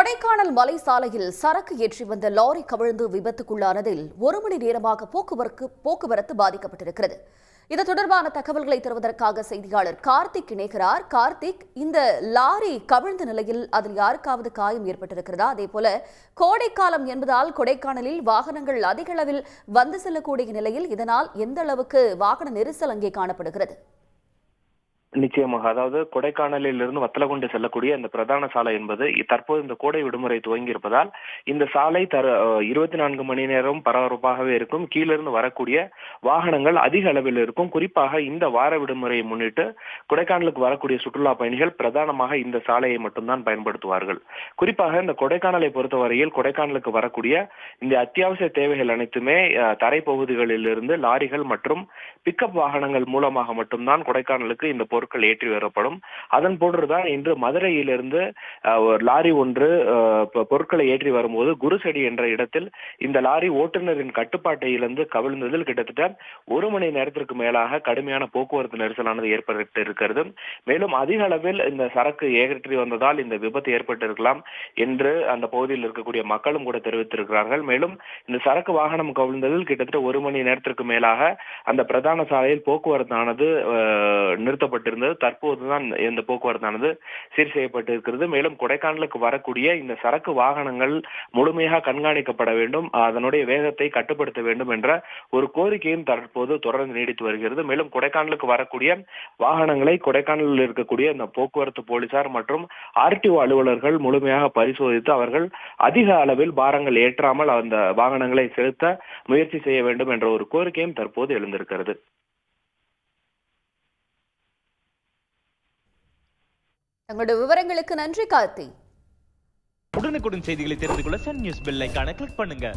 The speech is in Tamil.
கொடைக்கானல் மலை சாலையில் சரக்கு ஏற்றி வந்த லாரி கவிழ்ந்து விபத்துக்குள்ளானதில் 1 மணி நேரமாக போக்குவரத்து பாதிக்கப்பட்டிருக்கிறது. இது தொடர்பான தகவல்களை தருவதற்காக செய்தியாளர் கார்த்திக் இணைகிறார். கார்த்திக், இந்த லாரி கவிழ்ந்த நிலையில் அதில் யாருக்காவது காயம் ஏற்பட்டிருக்கிறதா? அதேபோல கோடைக்காலம் என்பதால் கொடைக்கானலில் வாகனங்கள் அதிக அளவில் வந்து செல்லக்கூடிய நிலையில் இதனால் எந்த அளவுக்கு வாகன நெரிசல் அங்கே காணப்படுகிறது? நிச்சயமாக. அதாவது கொடைக்கானலில் இருந்து வத்தலகுண்டு செல்லக்கூடிய இந்த பிரதான சாலை என்பது தற்போது இந்த கோடை விடுமுறை துவங்கி இருப்பதால் இந்த சாலை 24 மணி நேரம் பரபரப்பாகவே இருக்கும். கீழிருந்து வரக்கூடிய வாகனங்கள் அதிக அளவில் இருக்கும். குறிப்பாக இந்த வார விடுமுறையை முன்னிட்டு கொடைக்கானலுக்கு வரக்கூடிய சுற்றுலா பயணிகள் பிரதானமாக இந்த சாலையை மட்டும்தான் பயன்படுத்துவார்கள். குறிப்பாக இந்த கொடைக்கானலை பொறுத்தவரையில் கொடைக்கானலுக்கு வரக்கூடிய இந்த அத்தியாவசிய தேவைகள் அனைத்துமே தரைப்பகுதிகளில் இருந்து லாரிகள் மற்றும் பிக்கப் வாகனங்கள் மூலமாக மட்டும்தான் கொடைக்கானலுக்கு இந்த பொருட்கள் ஏற்றி வரப்படும். அதன் போன்றுதான் இன்று மதுரையிலிருந்து லாரி ஒன்று பொருட்களை ஏற்றி வரும்போது குருசெடி என்ற இடத்தில் இந்த லாரி ஓட்டுநரின் கட்டுப்பாட்டை இழந்து கவிழ்ந்ததில் கிட்டத்தட்ட 1 மணி நேரத்திற்கு மேலாக கடுமையான போக்குவரத்து நெரிசலானது ஏற்பட்டு இருக்கிறது. மேலும் அதிக அளவில் இந்த சரக்கு ஏற்றி வந்ததால் இந்த விபத்து ஏற்பட்டிருக்கலாம் என்று அந்த பகுதியில் இருக்கக்கூடிய மக்களும் கூட தெரிவித்திருக்கிறார்கள். மேலும் இந்த சரக்கு வாகனம் கவிழ்ந்ததில் கிட்டத்தட்ட 1 மணி நேரத்திற்கு மேலாக அந்த பிரதான சாலையில் போக்குவரத்தானது நிறுத்தப்பட்டிருந்தது. தற்போதுதான் இந்த போக்குவரத்தானது சீர் செய்யப்பட்டிருக்கிறது. மேலும் கொடைக்கானலுக்கு வரக்கூடிய இந்த சரக்கு வாகனங்கள் முழுமையாக கண்காணிக்கப்பட வேண்டும், அதனுடைய வேகத்தை கட்டுப்படுத்த வேண்டும் என்ற ஒரு கோரிக்கையும் தற்போது தொடர்ந்து நீடித்து வருகிறது. மேலும் கொடைக்கானலுக்கு வரக்கூடிய வாகனங்களை கொடைக்கானலில் இருக்கக்கூடிய இந்த போக்குவரத்து போலீசார் மற்றும் RTO அலுவலர்கள் முழுமையாக பரிசோதித்து அவர்கள் அதிக அளவில் பாரங்கள் ஏற்றாமல் அந்த வாகனங்களை செலுத்த முயற்சி செய்ய வேண்டும் என்ற ஒரு கோரிக்கையும் தற்போது எழுந்திருக்கிறது. தங்களுடைய விவரங்களுக்கு நன்றி கார்த்தி. உடனுக்குடன் செய்திகளை தெரிந்து கொள்ள சன் நியூஸ் பெல் ஐகானை கிளிக் பண்ணுங்க.